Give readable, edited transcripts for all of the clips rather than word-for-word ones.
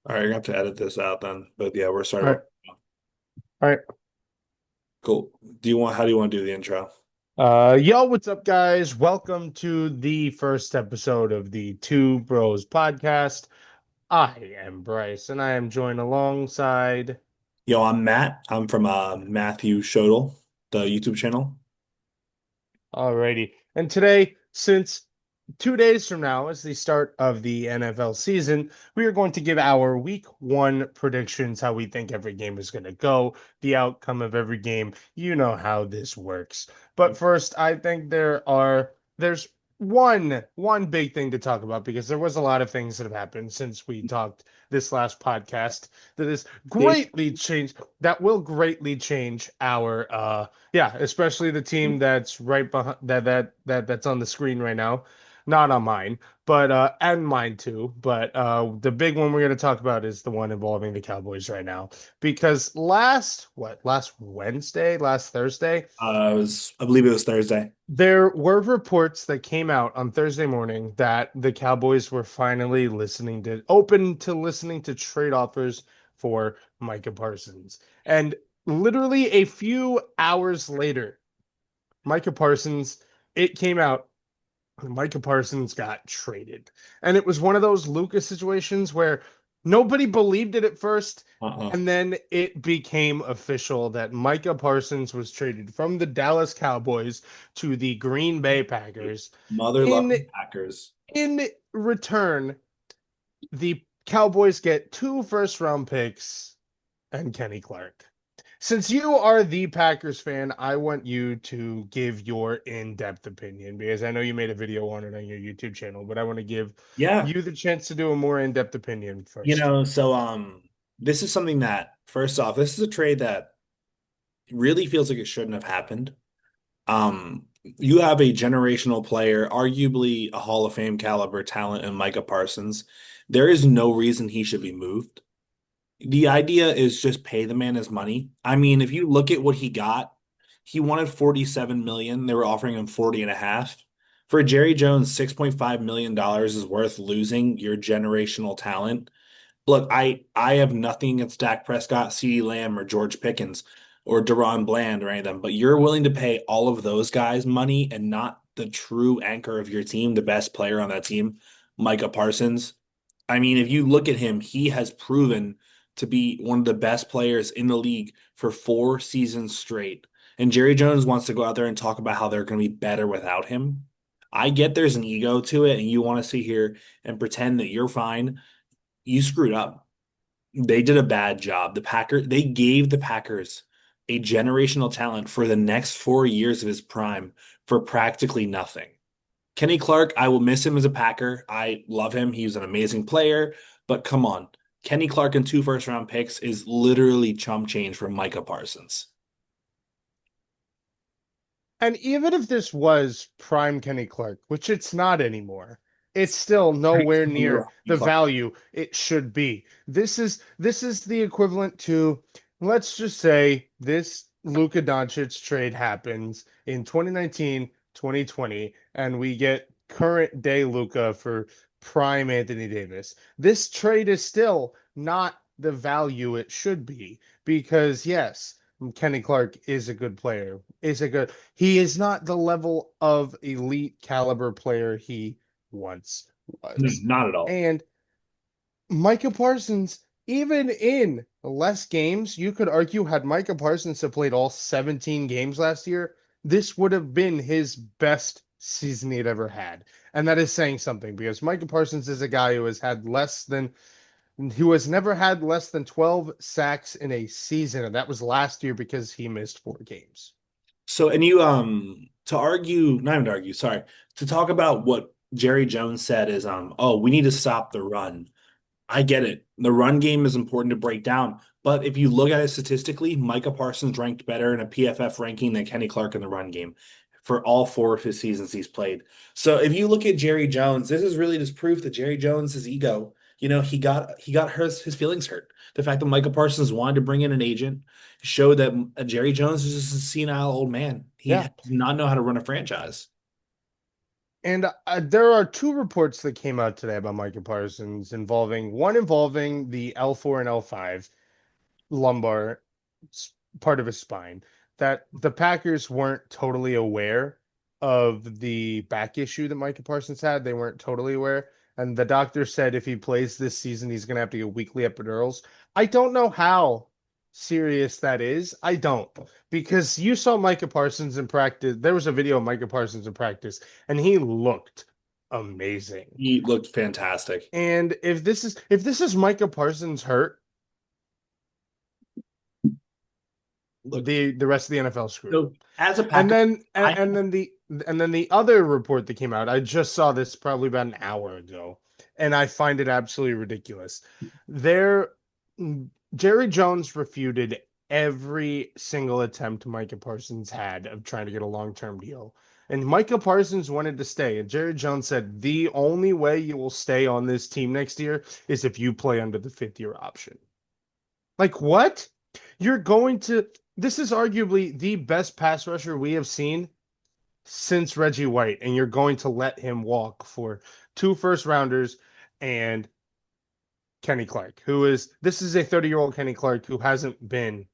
All right, I have to edit this out then. But yeah, we're All starting. right. All right. Cool. How do you want to do the intro? Yo, what's up, guys? Welcome to the first episode of the Two Bros podcast. I am Bryce, and I am joined alongside. Yo, I'm Matt. I'm from Matthew Shodel, the YouTube channel. Alrighty. And today, since 2 days from now is the start of the NFL season, we are going to give our week one predictions, how we think every game is going to go, the outcome of every game. You know how this works. But first, I think there's one big thing to talk about because there was a lot of things that have happened since we talked this last podcast that has Big. greatly changed that will greatly change our yeah, especially the team that's right behind that's on the screen right now. Not on mine, but and mine too. But the big one we're going to talk about is the one involving the Cowboys right now. Because last Wednesday, last Thursday, I believe it was Thursday. there were reports that came out on Thursday morning that the Cowboys were finally open to listening to trade offers for Micah Parsons. And literally a few hours later, Micah Parsons, it came out, Micah Parsons got traded. And it was one of those Lucas situations where nobody believed it at first, Uh-uh. and then it became official that Micah Parsons was traded from the Dallas Cowboys to the Green Bay Packers. Mother In loving Packers. in return, the Cowboys get two first round picks and Kenny Clark. Since you are the Packers fan, I want you to give your in-depth opinion because I know you made a video on it on your YouTube channel, but I want to give Yeah. you the chance to do a more in-depth opinion You first. know, so this is something that first off, this is a trade that really feels like it shouldn't have happened. You have a generational player, arguably a Hall of Fame caliber talent in Micah Parsons. There is no reason he should be moved. The idea is just pay the man his money. I mean, if you look at what he got, he wanted 47 million. They were offering him 40 and a half. For Jerry Jones, $6.5 million is worth losing your generational talent. Look, I have nothing against Dak Prescott, CeeDee Lamb, or George Pickens or Deron Bland or any of them, but you're willing to pay all of those guys money and not the true anchor of your team, the best player on that team, Micah Parsons. I mean, if you look at him, he has proven to be one of the best players in the league for 4 seasons straight. And Jerry Jones wants to go out there and talk about how they're going to be better without him. I get there's an ego to it, and you want to sit here and pretend that you're fine. You screwed up. They did a bad job. They gave the Packers a generational talent for the next 4 years of his prime for practically nothing. Kenny Clark, I will miss him as a Packer. I love him. He's an amazing player, but come on. Kenny Clark and two first round picks is literally chump change for Micah Parsons. And even if this was prime Kenny Clark, which it's not anymore, it's still nowhere near Kenny the Clark. value it should be. This is the equivalent to, let's just say this Luka Doncic trade happens in 2019, 2020, and we get current day Luka for prime Anthony Davis. This trade is still not the value it should be because yes, Kenny Clark is a good player, is a good he is not the level of elite caliber player he once No, was. not at all. And Micah Parsons, even in less games, you could argue had Micah Parsons have played all 17 games last year, this would have been his best season he'd ever had. And that is saying something because Micah Parsons is a guy who has never had less than 12 sacks in a season. And that was last year because he missed 4 games. So, and you, to argue, not even to argue, sorry, to talk about what Jerry Jones said is, oh, we need to stop the run. I get it. The run game is important to break down. But if you look at it statistically, Micah Parsons ranked better in a PFF ranking than Kenny Clark in the run game for all 4 of his seasons he's played. So if you look at Jerry Jones, this is really just proof that Jerry Jones' ego, he got his feelings hurt. The fact that Micah Parsons wanted to bring in an agent showed that Jerry Jones is just a senile old man. He Yeah. does not know how to run a franchise. And there are two reports that came out today about Micah Parsons involving the L4 and L5 lumbar part of his spine, that the Packers weren't totally aware of the back issue that Micah Parsons had. They weren't totally aware. And the doctor said if he plays this season, he's going to have to get weekly epidurals. I don't know how serious that is. I don't. Because you saw Micah Parsons in practice. There was a video of Micah Parsons in practice, and he looked amazing. He looked fantastic. And if this is Micah Parsons hurt, Look, the rest of the NFL screwed. so as a And Packer, then and, I and then the other report that came out, I just saw this probably about an hour ago, and I find it absolutely ridiculous. There, Jerry Jones refuted every single attempt Micah Parsons had of trying to get a long-term deal. And Micah Parsons wanted to stay. And Jerry Jones said, the only way you will stay on this team next year is if you play under the fifth year option. Like, what? You're going to, this is arguably the best pass rusher we have seen since Reggie White, and you're going to let him walk for two first rounders and Kenny Clark, this is a 30-year-old Kenny Clark who hasn't been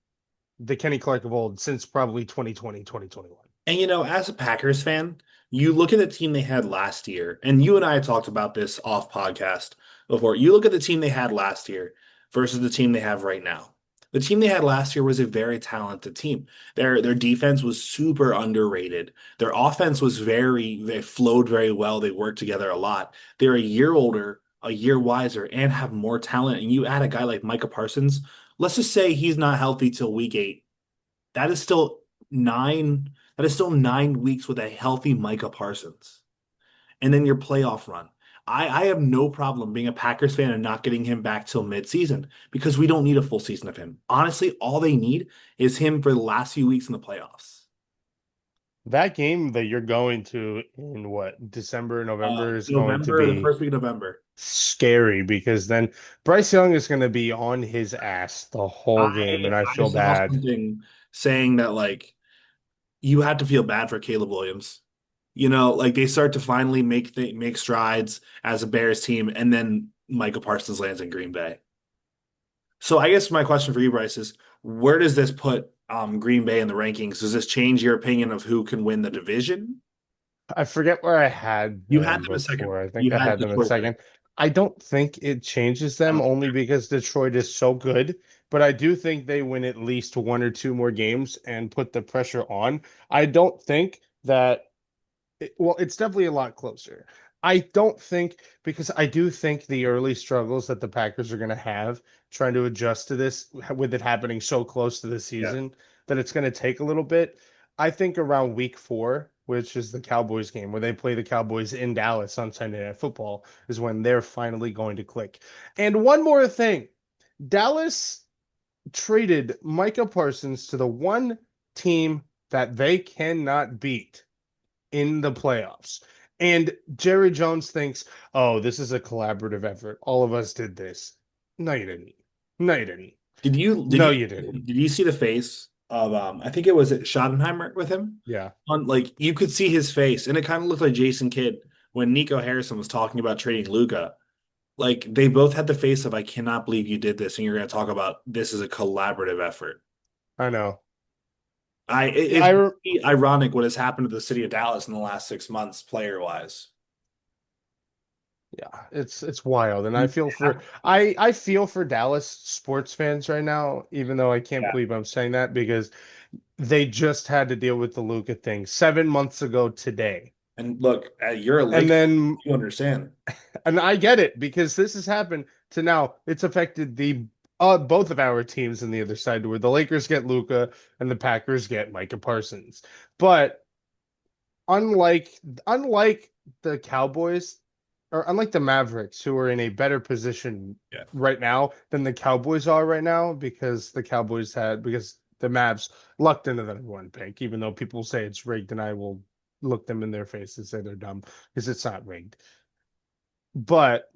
the Kenny Clark of old since probably 2020, 2021. And as a Packers fan, you look at the team they had last year, and you and I had talked about this off podcast before. You look at the team they had last year versus the team they have right now. The team they had last year was a very talented team. Their defense was super underrated. Their offense was they flowed very well. They worked together a lot. They're a year older, a year wiser, and have more talent. And you add a guy like Micah Parsons, let's just say he's not healthy till week 8. That is still nine. That is still 9 weeks with a healthy Micah Parsons, and then your playoff run. I have no problem being a Packers fan and not getting him back till midseason because we don't need a full season of him. Honestly, all they need is him for the last few weeks in the playoffs. That game that you're going to in what, December, November is going to November, the be first week of November. scary because then Bryce Young is going to be on his ass the whole game, and I I feel saw bad. something saying that like you had to feel bad for Caleb Williams. Like they start to finally make strides as a Bears team, and then Micah Parsons lands in Green Bay. So I guess my question for you, Bryce, is where does this put Green Bay in the rankings? Does this change your opinion of who can win the division? I forget where I had You had them them a second. before. I think You I had had them at Detroit second. second. I don't think it changes I them don't. only because Detroit is so good, but I do think they win at least one or two more games and put the pressure on. I don't think that well, it's definitely a lot closer. I don't think because I do think the early struggles that the Packers are going to have trying to adjust to this with it happening so close to the Yeah. season that it's going to take a little bit. I think around week 4, which is the Cowboys game where they play the Cowboys in Dallas on Sunday Night Football, is when they're finally going to click. And one more thing, Dallas traded Micah Parsons to the one team that they cannot beat in the playoffs. And Jerry Jones thinks, oh, this is a collaborative effort. All of us did this. No, you didn't. No, you didn't. Did you did No, you you didn't. did you see the face of I think it was Schottenheimer with him? Yeah, On like you could see his face, and it kind of looked like Jason Kidd when Nico Harrison was talking about trading Luca. Like they both had the face of I cannot believe you did this, and you're going to talk about this as a collaborative effort. I know. It's I really ironic what has happened to the city of Dallas in the last 6 months, player wise. Yeah, it's wild, and Yeah, I feel for Dallas sports fans right now, even though I can't believe I'm saying that because they just had to deal with the Luka thing 7 months ago today, and look, you're a and Laker, then you understand. and I get it because this has happened to now. It's affected the both of our teams on the other side, where the Lakers get Luca and the Packers get Micah Parsons. But unlike unlike the Cowboys or unlike the Mavericks, who are in a better position Yeah. right now than the Cowboys are right now, because the Mavs lucked into the one pick, even though people say it's rigged, and I will look them in their face and say they're dumb because it's not rigged. But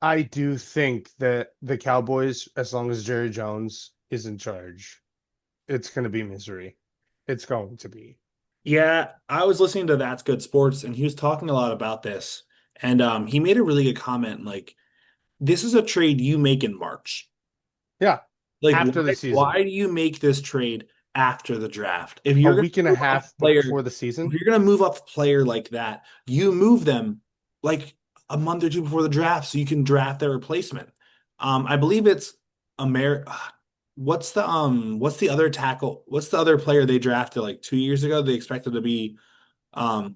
I do think that the Cowboys, as long as Jerry Jones is in charge, it's going to be misery. It's going to be. Yeah, I was listening to That's Good Sports, and he was talking a lot about this. And he made a really good comment. Like, this is a trade you make in March. Yeah, Like, after the season, why do you make this trade after the draft? If a you're going week and to a move up half a player, before the if season. you're going to move up a player like that, you move them like a month or two before the draft so you can draft their replacement. I believe it's Amer. What's the other tackle? What's the other player they drafted like 2 years ago? They expected to be um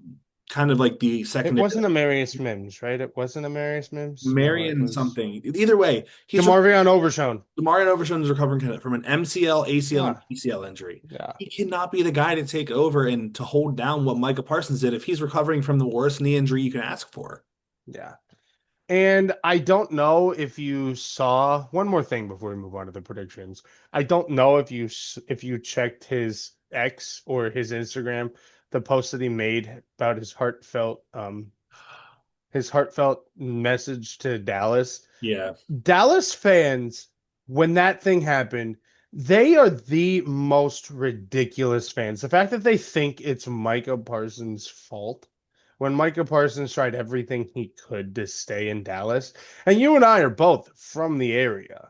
kind of like the It secondary wasn't Amarius Mims, right? It wasn't Amarius Mims. No, it Marion was something. Either way, he's DeMarvion Overshown. Marion Overshown is recovering from an MCL, ACL, and Yeah, PCL injury. yeah, He cannot be the guy to take over and to hold down what Micah Parsons did if he's recovering from the worst knee injury you can ask for. yeah. And I don't know if you saw one more thing before we move on to the predictions. I don't know if you checked his X or his Instagram, the post that he made about his heartfelt message to Dallas. Yeah. Dallas fans, when that thing happened, they are the most ridiculous fans. The fact that they think it's Micah Parsons' fault when Micah Parsons tried everything he could to stay in Dallas. And you and I are both from the area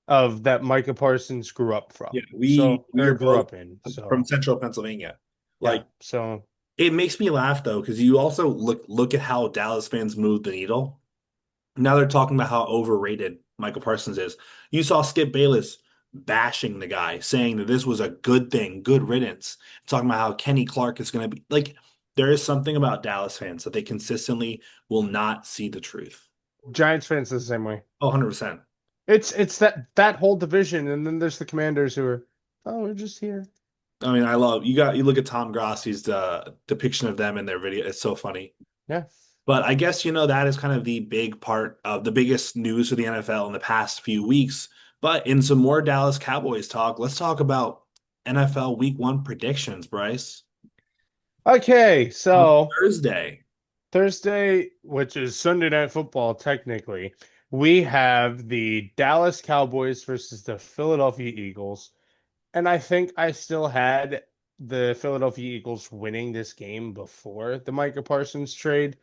of that Micah Parsons grew up from. Yeah, So, we or are grew both up in. from So, central Pennsylvania. yeah. Like So, it makes me laugh though, because you also look at how Dallas fans move the needle. Now they're talking about how overrated Michael Parsons is. You saw Skip Bayless bashing the guy, saying that this was a good thing, good riddance, talking about how Kenny Clark is going to be like, there is something about Dallas fans that they consistently will not see the truth. Giants fans the same way. Oh, 100%. It's that whole division, and then there's the Commanders who are, oh, we're just here. I mean, you look at Tom Grossi's depiction of them in their video. It's so funny. Yeah. But I guess, that is kind of the big part of the biggest news for the NFL in the past few weeks. But in some more Dallas Cowboys talk, let's talk about NFL Week 1 predictions, Bryce. Okay, On so Thursday. Thursday, which is Sunday Night Football, technically, we have the Dallas Cowboys versus the Philadelphia Eagles. And I think I still had the Philadelphia Eagles winning this game before the Micah Parsons trade.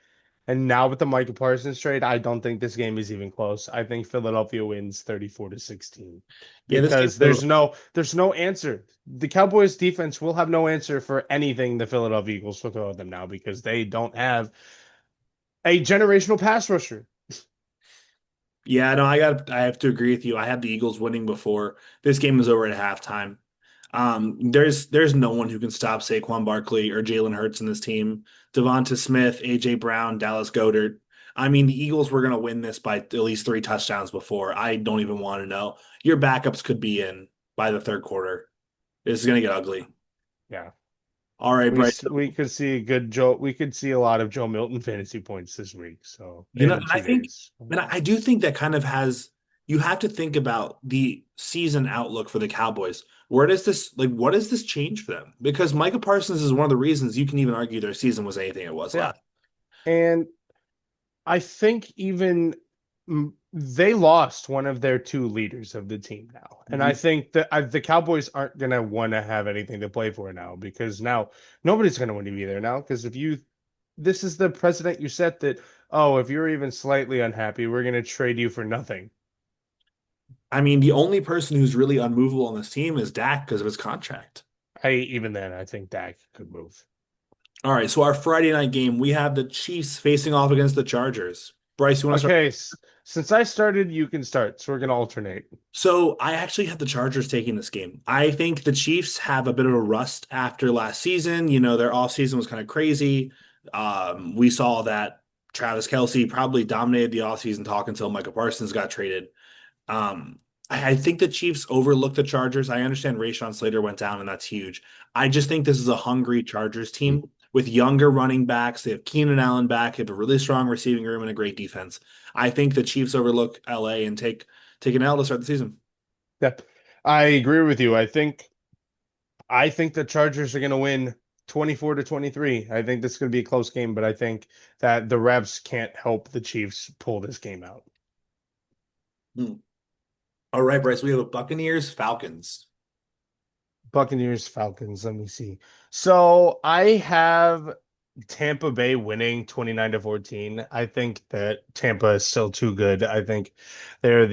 And now with the Micah Parsons trade, I don't think this game is even close. I think Philadelphia wins 34-16 Yeah, this game's because over. there's no answer. The Cowboys defense will have no answer for anything the Philadelphia Eagles will throw at them now because they don't have a generational pass rusher. Yeah, no, I have to agree with you. I had the Eagles winning before. This game is over at halftime. There's no one who can stop Saquon Barkley or Jalen Hurts in this team. Devonta Smith, AJ Brown, Dallas Goedert. I mean, the Eagles were gonna win this by at least 3 touchdowns before. I don't even want to know. Your backups could be in by the third quarter. This is gonna get ugly. Yeah. All right, Bryce. We could see a good Joe. We could see a lot of Joe Milton fantasy points this week. So And in I think, 2 days. and I do think that kind of has, you have to think about the season outlook for the Cowboys. What does this change for them? Because Micah Parsons is one of the reasons you can even argue their season was anything it was Yeah, last. and I think even they lost one of their two leaders of the team now, and I Mhm. think that the Cowboys aren't gonna want to have anything to play for now because now nobody's gonna want to be there now because if you this is the precedent you set that oh if you're even slightly unhappy we're gonna trade you for nothing. I mean, the only person who's really unmovable on this team is Dak because of his contract. I even then I think Dak could move. All right, so our Friday night game, we have the Chiefs facing off against the Chargers. Bryce, you want to start? Okay, since I started, you can start. So we're gonna alternate. So I actually have the Chargers taking this game. I think the Chiefs have a bit of a rust after last season. Their off season was kind of crazy. We saw that Travis Kelce probably dominated the off season talk until Micah Parsons got traded. I think the Chiefs overlooked the Chargers. I understand Rashawn Slater went down, and that's huge. I just think this is a hungry Chargers team with younger running backs. They have Keenan Allen back. They have a really strong receiving room and a great defense. I think the Chiefs overlook LA and take an L to start the season. Yep. I agree with you. I think the Chargers are gonna win 24-23. I think this is gonna be a close game, but I think that the refs can't help the Chiefs pull this game out. Hmm. All right, Bryce, we have a Buccaneers Falcons. Buccaneers, Falcons. Let me see. So I have Tampa Bay winning 29 to 14. I think that Tampa is still too good. I think they're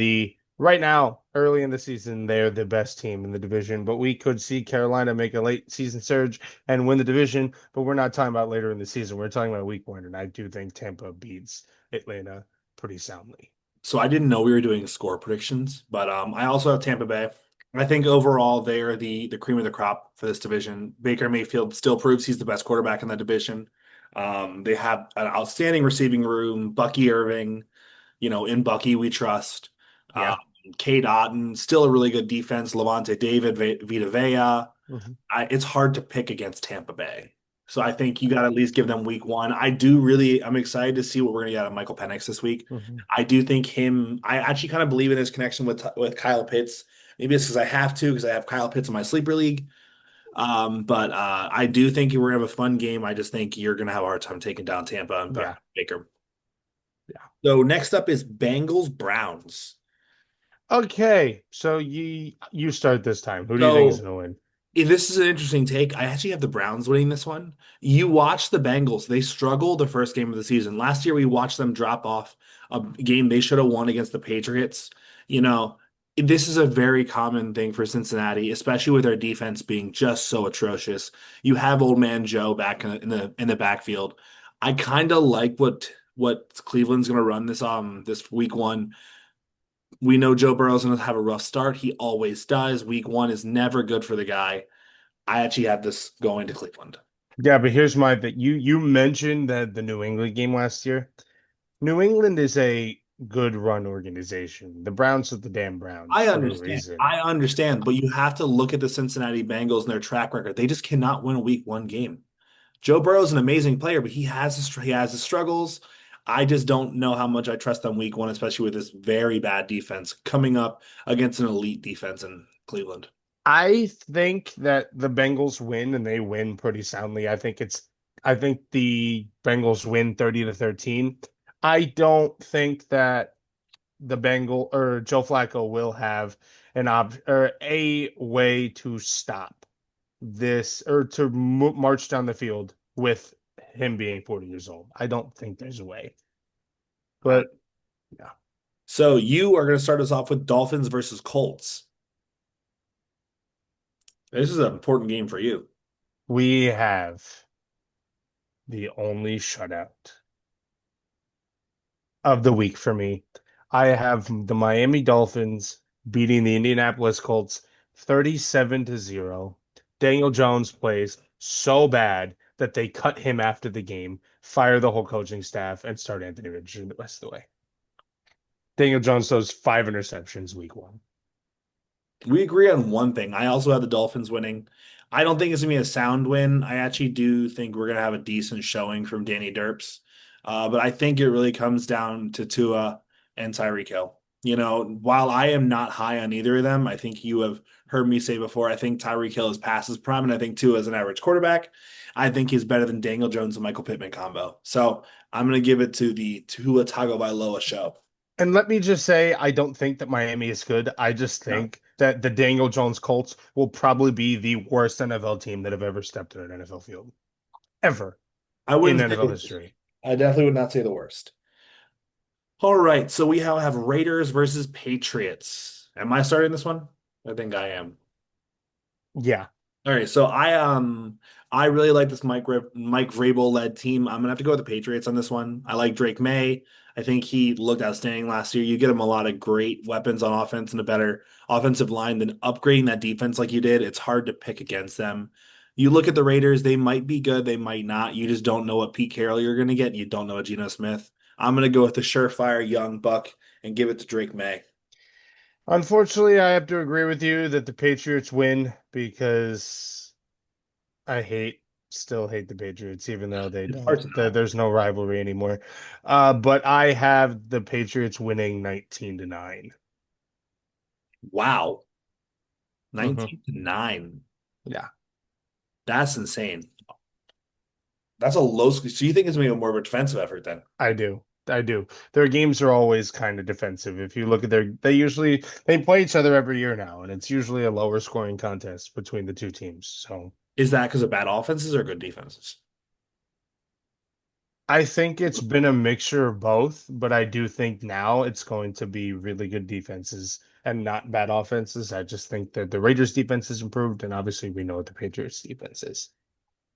right now, early in the season, they're the best team in the division, but we could see Carolina make a late season surge and win the division, but we're not talking about later in the season. We're talking about week one, and I do think Tampa beats Atlanta pretty soundly. So I didn't know we were doing score predictions, but I also have Tampa Bay. I think overall they are the cream of the crop for this division. Baker Mayfield still proves he's the best quarterback in the division. They have an outstanding receiving room. Bucky Irving, in Bucky we trust. Um, Yeah. Cade Otton, still a really good defense. Levante David, Vita Vea. Mhm. It's hard to pick against Tampa Bay. So I think you got to at least give them week one. I'm excited to see what we're going to get out of Michael Penix this week. Mhm. I do think I actually kind of believe in his connection with Kyle Pitts. Maybe it's because I have to, because I have Kyle Pitts in my sleeper league. But I do think we're going to have a fun game. I just think you're going to have a hard time taking down Tampa and Yeah. Baker. Yeah. So next up is Bengals Browns. Okay, so you start this time. Who do you think is So gonna win? This is an interesting take. I actually have the Browns winning this one. You watch the Bengals. They struggled the first game of the season. Last year, we watched them drop off a game they should have won against the Patriots. You know, this is a very common thing for Cincinnati, especially with their defense being just so atrocious. You have old man Joe back in the backfield. I kind of like what Cleveland's going to run this week one. We know Joe Burrow's going to have a rough start. He always does. Week one is never good for the guy. I actually have this going to Cleveland. Yeah, but here's my that you mentioned that the New England game last year. New England is a good run organization. The Browns are the damn Browns I for a understand. reason. I understand, but you have to look at the Cincinnati Bengals and their track record. They just cannot win a week one game. Joe Burrow's an amazing player, but he has his struggles. I just don't know how much I trust them week one, especially with this very bad defense coming up against an elite defense in Cleveland. I think that the Bengals win and they win pretty soundly. I think the Bengals win 30 to 13. I don't think that the Bengal or Joe Flacco will have an op or a way to stop this or to march down the field with him being 40 years old. I don't think there's a way. Uh, But yeah, so you are going to start us off with Dolphins versus Colts. This is an important game for you. we have the only shutout of the week for me. I have the Miami Dolphins beating the Indianapolis Colts 37 to 0. Daniel Jones plays so bad that they cut him after the game, fire the whole coaching staff, and start Anthony Richardson the rest of the way. Daniel Jones throws 5 interceptions week one. We agree on one thing. I also have the Dolphins winning. I don't think it's gonna be a sound win. I actually do think we're gonna have a decent showing from Danny Derps. But I think it really comes down to Tua and Tyreek Hill. While I am not high on either of them, I think you have heard me say before, I think Tyreek Hill is past his prime, and I think Tua is an average quarterback. I think he's better than Daniel Jones and Michael Pittman combo. So I'm gonna give it to the Tua Tagovailoa show. And let me just say, I don't think that Miami is good. I just No, think that the Daniel Jones Colts will probably be the worst NFL team that have ever stepped in an NFL field, ever I in wouldn't say NFL the worst. history. I definitely would not say the worst. All right, so we now have Raiders versus Patriots. Am I starting this one? I think I am. Yeah. All right, so I really like this Mike Vrabel led team. I'm gonna have to go with the Patriots on this one. I like Drake May. I think he looked outstanding last year. You get him a lot of great weapons on offense and a better offensive line than upgrading that defense like you did. It's hard to pick against them. You look at the Raiders, they might be good, they might not. You just don't know what Pete Carroll you're gonna get. You don't know what Geno Smith. I'm gonna go with the surefire young buck and give it to Drake May. Unfortunately, I have to agree with you that the Patriots win because still hate the Patriots, even though they It's hard don't, to know. there's no rivalry anymore. But I have the Patriots winning 19 to 9. Wow. Hmm. 19-9. Yeah, That's insane. That's a low score. So you think it's going to be more of a defensive effort then? I do. I do. Their games are always kind of defensive. If you look at they play each other every year now, and it's usually a lower scoring contest between the two teams. So Is that because of bad offenses or good defenses? I think it's been a mixture of both, but I do think now it's going to be really good defenses and not bad offenses. I just think that the Raiders defense has improved, and obviously we know what the Patriots defense is.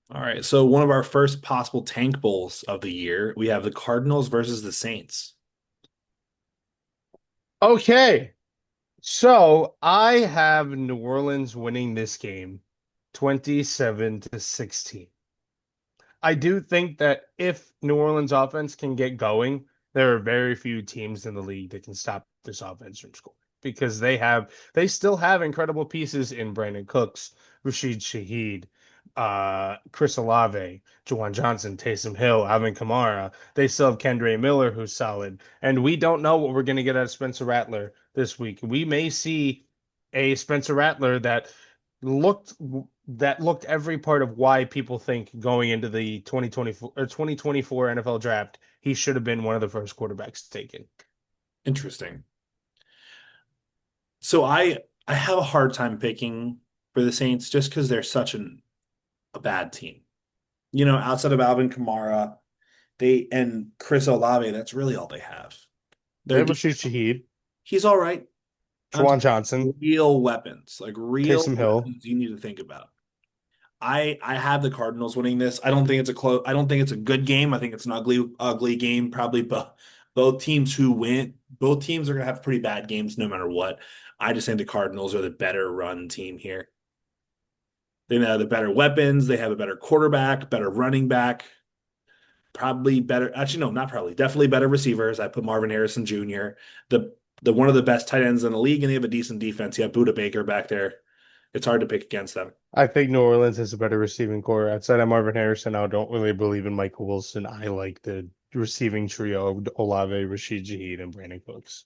All right. So one of our first possible tank bowls of the year, we have the Cardinals versus the Saints. Okay, so I have New Orleans winning this game 27-16. I do think that if New Orleans offense can get going, there are very few teams in the league that can stop this offense from scoring because they still have incredible pieces in Brandon Cooks, Rashid Shaheed, Chris Olave, Juwan Johnson, Taysom Hill, Alvin Kamara. They still have Kendre Miller, who's solid, and we don't know what we're going to get out of Spencer Rattler this week. We may see a Spencer Rattler looked looked every part of why people think going into the 2024 or 2024 NFL draft, he should have been one of the first quarterbacks taken. Interesting. So I have a hard time picking for the Saints just because they're such a bad team. Outside of Alvin Kamara, they and Chris Olave, that's really all they have. They Their have D- Rashid Shaheed, he's all right. I'm Juwan talking Johnson, real weapons, like real Taysom Hill. weapons you need to think about. I have the Cardinals winning this. I don't think it's a close. I don't think it's a good game. I think it's an ugly game. Probably both teams who win. Both teams are gonna have pretty bad games no matter what. I just think the Cardinals are the better run team here. They have the better weapons. They have a better quarterback, better running back, probably better. Actually, no, not probably. Definitely better receivers. I put Marvin Harrison Jr. The one of the best tight ends in the league, and they have a decent defense. You have Buda Baker back there. It's hard to pick against them. I think New Orleans has a better receiving core. Outside of Marvin Harrison, I don't really believe in Michael Wilson. I like the receiving trio of Olave, Rashid Shaheed, and Brandon Cooks.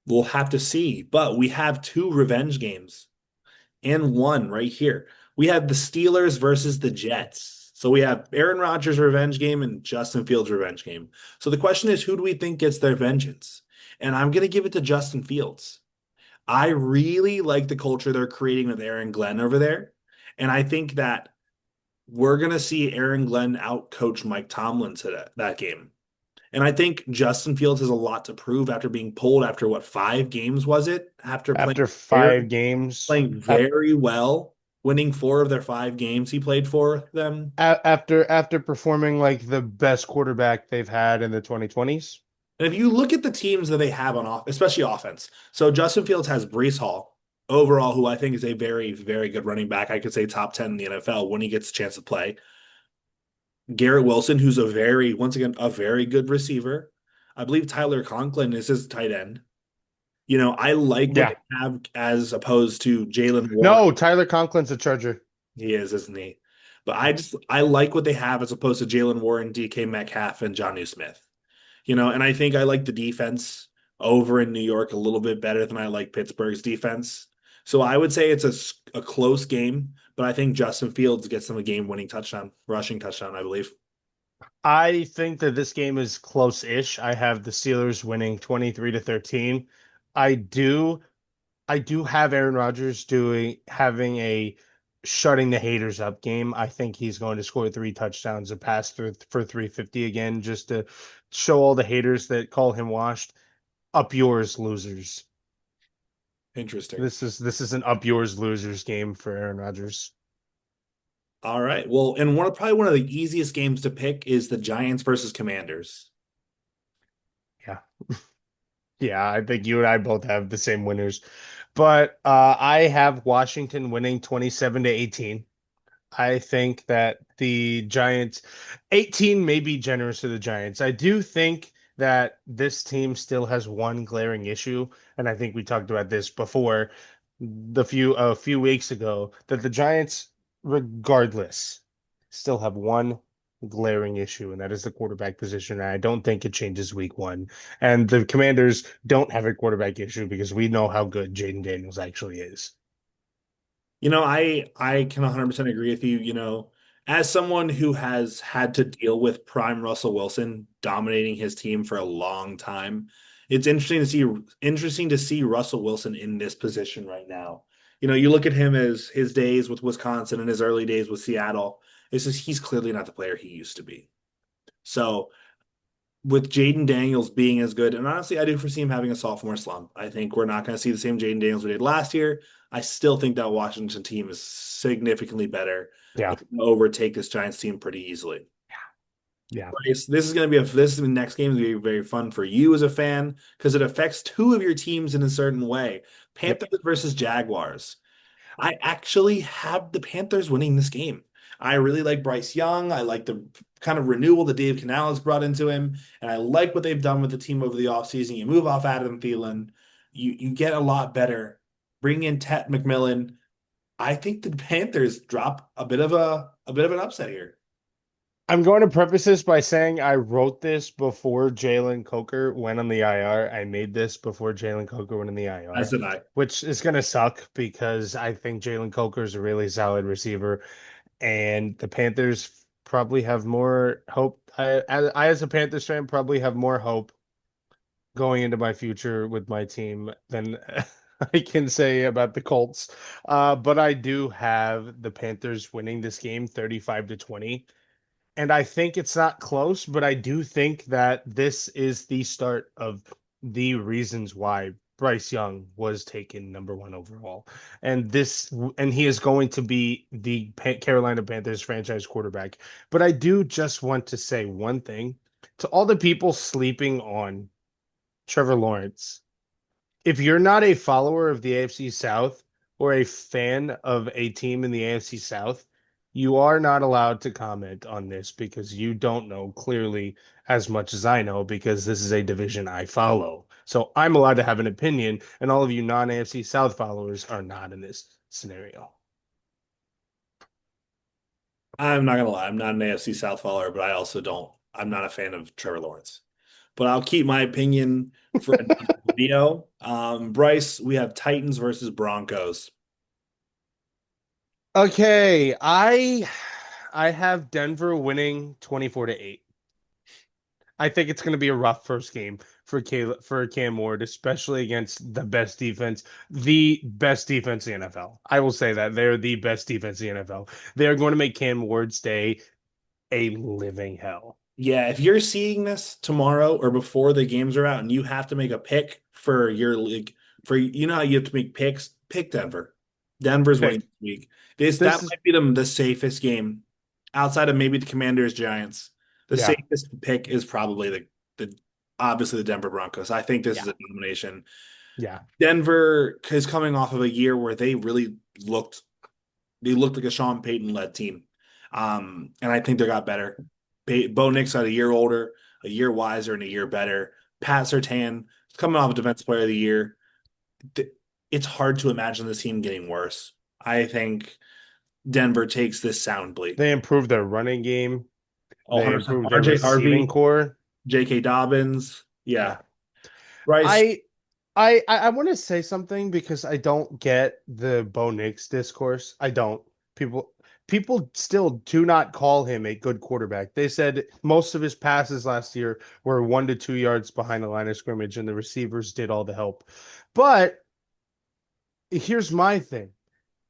We'll have to see. But we have two revenge games and one right here. We have the Steelers versus the Jets. So we have Aaron Rodgers' revenge game and Justin Fields' revenge game. So the question is, who do we think gets their vengeance? And I'm going to give it to Justin Fields. I really like the culture they're creating with Aaron Glenn over there. And I think that we're going to see Aaron Glenn out coach Mike Tomlin to that game. And I think Justin Fields has a lot to prove after being pulled after what, 5 games was it? After After very, 5 games, playing very well, winning 4 of their 5 games he played for them. after performing like the best quarterback they've had in the 2020s. And if you look at the teams that they have on off, especially offense, so Justin Fields has Brees Hall overall, who I think is a very, very good running back. I could say top 10 in the NFL when he gets a chance to play. Garrett Wilson, who's once again, a very good receiver. I believe Tyler Conklin is his tight end. I like what Yeah. they have as opposed to Jalen Warren. No, Tyler Conklin's a Charger. He is, isn't he? But I like what they have as opposed to Jalen Warren, DK Metcalf, and John Smith. And I think I like the defense over in New York a little bit better than I like Pittsburgh's defense. So I would say it's a close game, but I think Justin Fields gets them a game-winning touchdown, rushing touchdown, I believe. I think that this game is close-ish. I have the Steelers winning 23-13. I do I do have Aaron Rodgers doing having a shutting the haters up game. I think he's going to score 3 touchdowns and pass through for 350 again, just to show all the haters that call him washed. Up yours, losers. Interesting. This is an up yours losers game for Aaron Rodgers. All right. Well, and probably one of the easiest games to pick is the Giants versus Commanders. Yeah. Yeah, I think you and I both have the same winners. But I have Washington winning 27-18. I think that the Giants, 18 may be generous to the Giants. I do think that this team still has one glaring issue, and I think we talked about this before a few weeks ago, that the Giants, regardless, still have one glaring issue, and that is the quarterback position. And I don't think it changes week one. And the Commanders don't have a quarterback issue because we know how good Jaden Daniels actually is. I can 100% agree with you. As someone who has had to deal with prime Russell Wilson dominating his team for a long time, it's interesting to see Russell Wilson in this position right now. You know, you look at him as his days with Wisconsin and his early days with Seattle. It's just he's clearly not the player he used to be. So with Jaden Daniels being as good, and honestly, I do foresee him having a sophomore slump. I think we're not going to see the same Jaden Daniels we did last year. I still think that Washington team is significantly better. Yeah. It's going to overtake this Giants team pretty easily. Yeah. Bryce, this is going to be this is the next game is going to be very fun for you as a fan because it affects two of your teams in a certain way. Yep. Panthers versus Jaguars. I actually have the Panthers winning this game. I really like Bryce Young. I like the kind of renewal that Dave Canales brought into him. And I like what they've done with the team over the offseason. You move off Adam Thielen, you get a lot better. Bring in Tet McMillan. I think the Panthers drop a bit of an upset here. I'm going to preface this by saying I wrote this before Jalen Coker went on the IR. I made this before Jalen Coker went on the As IR, did I. which is going to suck because I think Jalen Coker is a really solid receiver, and the Panthers probably have more hope. As a Panthers fan, probably have more hope going into my future with my team than I can say about the Colts. But I do have the Panthers winning this game 35-20. And I think it's not close, but I do think that this is the start of the reasons why Bryce Young was taken number one overall. And he is going to be the Carolina Panthers franchise quarterback. But I do just want to say one thing to all the people sleeping on Trevor Lawrence. If you're not a follower of the AFC South or a fan of a team in the AFC South, you are not allowed to comment on this because you don't know clearly as much as I know because this is a division I follow. So I'm allowed to have an opinion, and all of you non-AFC South followers are not in this scenario. I'm not gonna lie, I'm not an AFC South follower, but I also don't. I'm not a fan of Trevor Lawrence. But I'll keep my opinion for another video. Bryce, we have Titans versus Broncos. Okay, I have Denver winning 24-8. I think it's going to be a rough first game for Cam Ward, especially against the best defense in the NFL. I will say that they're the best defense in the NFL. They're going to make Cam Ward's day a living hell. Yeah, if you're seeing this tomorrow or before the games are out and you have to make a pick for your league, for you know how you have to make picks, pick Denver. Denver's winning Pick. this week. This This that is might be the safest game outside of maybe the Commanders Giants. The yeah, safest pick is probably the obviously the Denver Broncos. I think this is yeah, a domination. yeah. Denver is coming off of a year where looked they looked like a Sean Payton led team. And I think they got better. Bo Nix got a year older, a year wiser, and a year better. Pat Surtain is coming off of Defensive Player of the Year. It's hard to imagine this team getting worse. I think Denver takes this soundly. They improved their running game. They 100% improved their RJ receiving Harvey, core. J.K. Dobbins. Yeah. Yeah. Bryce, I I want to say something because I don't get the Bo Nix discourse. I don't. People people still do not call him a good quarterback. They said most of his passes last year were 1 to 2 yards behind the line of scrimmage, and the receivers did all the help. But here's my thing.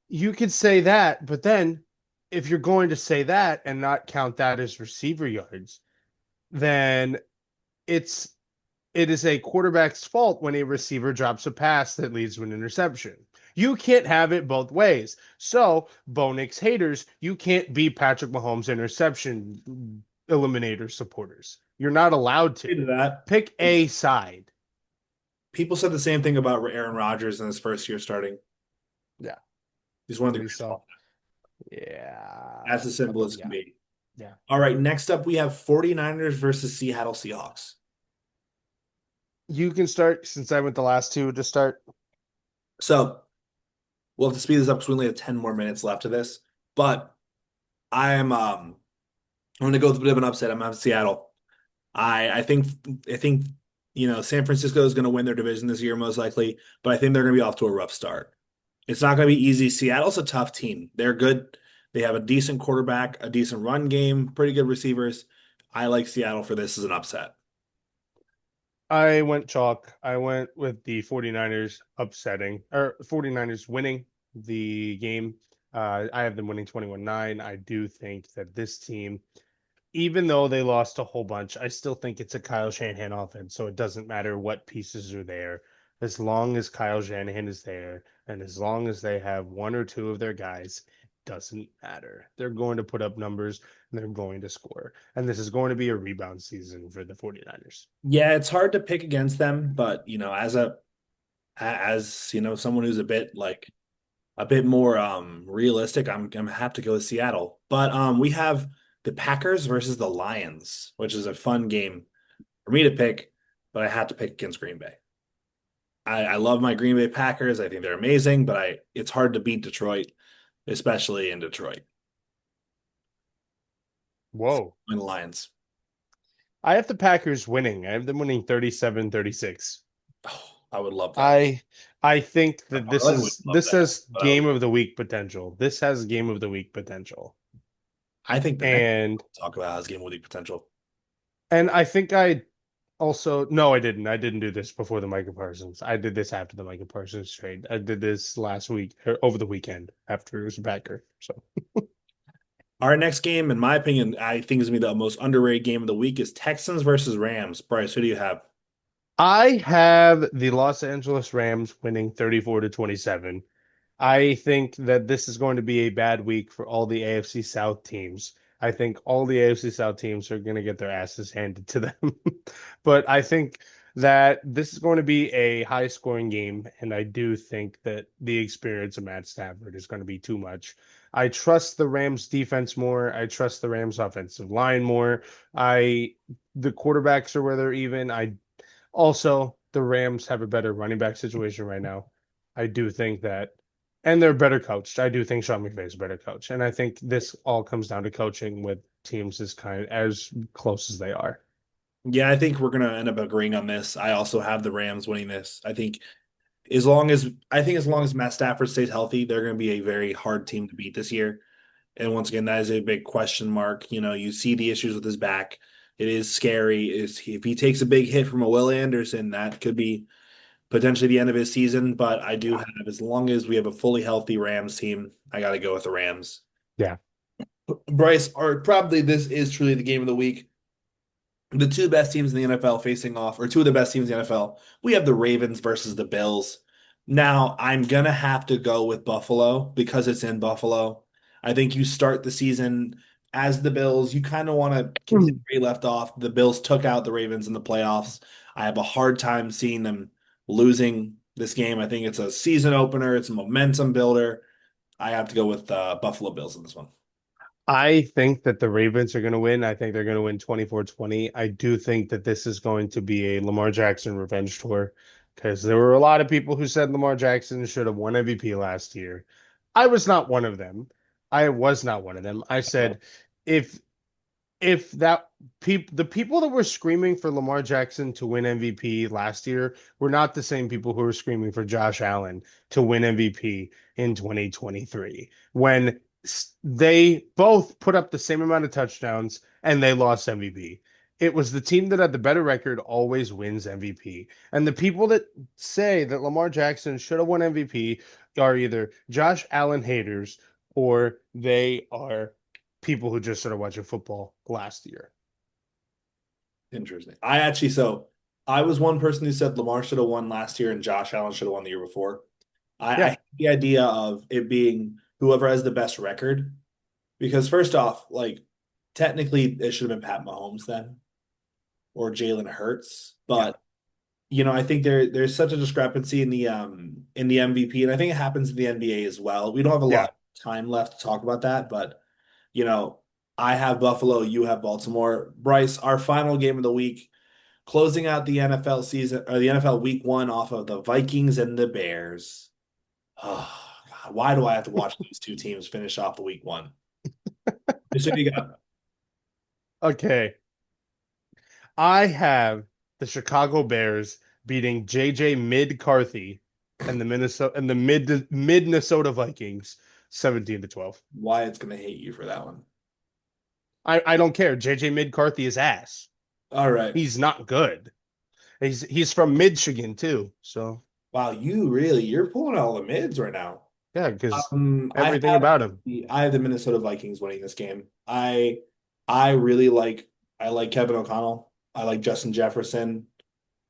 You could say that, but then if you're going to say that and not count that as receiver yards, then it's it is a quarterback's fault when a receiver drops a pass that leads to an interception. You can't have it both ways. So, Bo Nix haters, you can't be Patrick Mahomes interception eliminator supporters. You're not allowed to. into that. Pick a side. People said the same thing about Aaron Rodgers in his first year starting. Yeah. He's one of the And we greatest of saw. all time. Yeah. That's as simple as can Yeah. be. Yeah. All right, next up we have 49ers versus Seattle Seahawks. You can start since I went the last two to start. So we'll have to speed this up because we only have 10 more minutes left of this. But I'm gonna go with a bit of an upset. I'm on Seattle. I think San Francisco is gonna win their division this year most likely, but I think they're gonna be off to a rough start. It's not gonna be easy. Seattle's a tough team. They're good. They have a decent quarterback, a decent run game, pretty good receivers. I like Seattle for this as an upset. I went chalk. I went with the 49ers upsetting or 49ers winning the game. I have them winning 21-9. I do think that this team, even though they lost a whole bunch, I still think it's a Kyle Shanahan offense. So it doesn't matter what pieces are there. As long as Kyle Shanahan is there and as long as they have one or two of their guys, it doesn't matter. They're going to put up numbers and they're going to score. And this is going to be a rebound season for the 49ers. Yeah, it's hard to pick against them, but as someone who's a bit more realistic, I'm gonna have to go with Seattle. But we have the Packers versus the Lions, which is a fun game for me to pick, but I have to pick against Green Bay. I love my Green Bay Packers. I think they're amazing, but I it's hard to beat Detroit, especially in Detroit. Whoa. And the Lions. I have the Packers winning. I have them winning 37-36. Oh, I would love that. I I think that I would love this that, has but game of the week potential. This has game of the week potential. I think the next And we'll talk about has game with potential. I think I also no, I didn't. I didn't do this before the Micah Parsons. I did this after the Micah Parsons trade. I did this last week or over the weekend after it was a Packer. So Our next game, in my opinion, I think is gonna be the most underrated game of the week is Texans versus Rams. Bryce, who do you have? I have the Los Angeles Rams winning 34-27. I think that this is going to be a bad week for all the AFC South teams. I think all the AFC South teams are going to get their asses handed to them. But I think that this is going to be a high scoring game, and I do think that the experience of Matt Stafford is going to be too much. I trust the Rams defense more. I trust the Rams offensive line more. I the quarterbacks are where they're even. I also, the Rams have a better running back situation right now. I do think that, and they're better coached. I do think Sean McVay is a better coach, and I think this all comes down to coaching with teams as close as they are. Yeah, I think we're gonna end up agreeing on this. I also have the Rams winning this. As long as Matt Stafford stays healthy, they're gonna be a very hard team to beat this year. And once again, that is a big question mark. You see the issues with his back. It is scary. If he takes a big hit from a Will Anderson, that could be potentially the end of his season. But I do Yeah. have, as long as we have a fully healthy Rams team, I got to go with the Rams. Yeah. Bryce, or probably this is truly the game of the week. The two best teams in the NFL facing off, or two of the best teams in the NFL. We have the Ravens versus the Bills. Now, I'm gonna have to go with Buffalo because it's in Buffalo. I think you start the season as the Bills. You kind of want to continue where you left off. The Bills took out the Ravens in the playoffs. I have a hard time seeing them losing this game. I think it's a season opener. It's a momentum builder. I have to go with Buffalo Bills in this one. I think that the Ravens are going to win. I think they're going to win 24-20. I do think that this is going to be a Lamar Jackson revenge tour because there were a lot of people who said Lamar Jackson should have won MVP last year. I was not one of them. I was not one of them. I said if if that the people that were screaming for Lamar Jackson to win MVP last year were not the same people who were screaming for Josh Allen to win MVP in 2023 when they both put up the same amount of touchdowns and they lost MVP. It was the team that had the better record always wins MVP. And the people that say that Lamar Jackson should have won MVP are either Josh Allen haters or they are people who just started watching football last year. Interesting. I was one person who said Lamar should have won last year and Josh Allen should have won the year before. I Yeah, hate the idea of it being whoever has the best record because first off, like technically it should have been Pat Mahomes then or Jalen Hurts, yeah, but I think there's such a discrepancy in the MVP, and I think it happens in the NBA as well. We don't have a yeah. lot of time left to talk about that, but you know, I have Buffalo, you have Baltimore. Bryce, our final game of the week, closing out the NFL season or the NFL week one off of the Vikings and the Bears. Oh God, why do I have to watch these two teams finish off the week one? Just so you got Okay. I have the Chicago Bears beating JJ Mid Carthy and the Minnesota Vikings 17-12. Wyatt's gonna hate you for that one. I don't care. JJ McCarthy is ass. All right. He's not good. He's from Michigan too. So Wow, you're pulling all the mids right now. yeah, because I everything about him. I have the Minnesota Vikings winning this game. I really I like Kevin O'Connell. I like Justin Jefferson.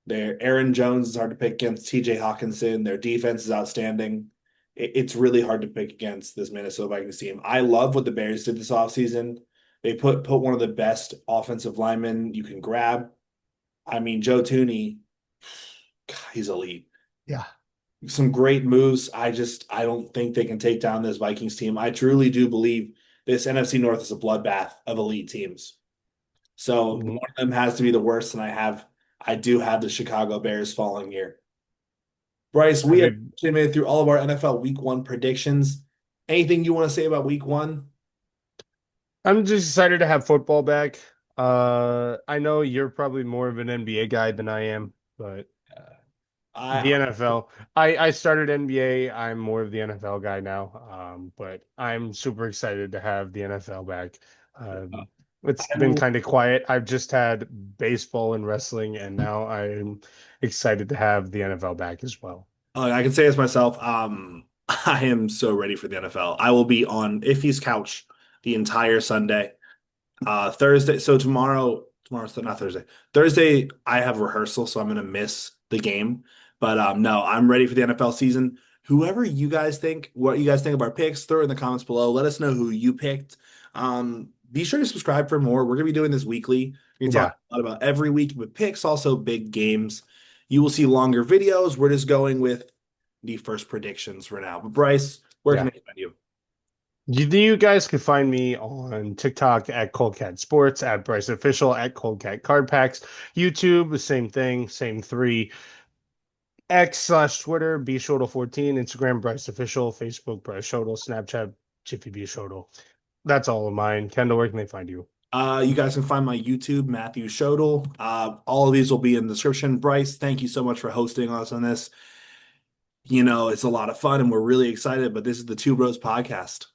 Their Aaron Jones is hard to pick against. TJ Hawkinson. Their defense is outstanding. It's really hard to pick against this Minnesota Vikings team. I love what the Bears did this offseason. They put one of the best offensive linemen you can grab. I mean, Joe Tooney, God, he's elite. Yeah. Some great moves. I don't think they can take down this Vikings team. I truly do believe this NFC North is a bloodbath of elite teams. So one Mhm. of them has to be the worst, and I do have the Chicago Bears falling here. Bryce, I we have mean, made it through all of our NFL Week One predictions. Anything you want to say about Week One? I'm just excited to have football back. I know you're probably more of an NBA guy than I am, but the I NFL. I started NBA. I'm more of the NFL guy now. But I'm super excited to have the NFL back. Um, it's been I'm kind of quiet. I've just had baseball and wrestling, and now I'm excited to have the NFL back as well. I can say this myself. I am so ready for the NFL. I will be on Iffy's couch the entire Sunday. Thursday. So tomorrow's not Thursday. Thursday, I have rehearsal, so I'm gonna miss the game. But no, I'm ready for the NFL season. Whoever you guys think, what you guys think of our picks, throw it in the comments below. Let us know who you picked. Be sure to subscribe for more. We're gonna be doing this weekly. We're gonna talk Yeah, a lot about every week with picks, also big games. You will see longer videos. We're just going with the first predictions for now. But Bryce, where can yeah. they find you? You guys can find me on TikTok at Coldcat Sports, at Bryce Official, at Coldcat Card Packs, YouTube, the same thing, same three. X/Twitter, bshodel14, Instagram, Bryce Official, Facebook, Bryce Shodel, Snapchat, Jiffy B Shodel. That's all of mine. Kendall, where can they find you? You guys can find my YouTube, Matthew Shodel. All of these will be in the description. Bryce, thank you so much for hosting us on this. It's a lot of fun and we're really excited, but this is the Two Bros podcast.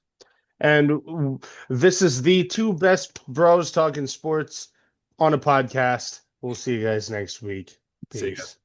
And this is the two best bros talking sports on a podcast. We'll see you guys next week. See you guys. Peace.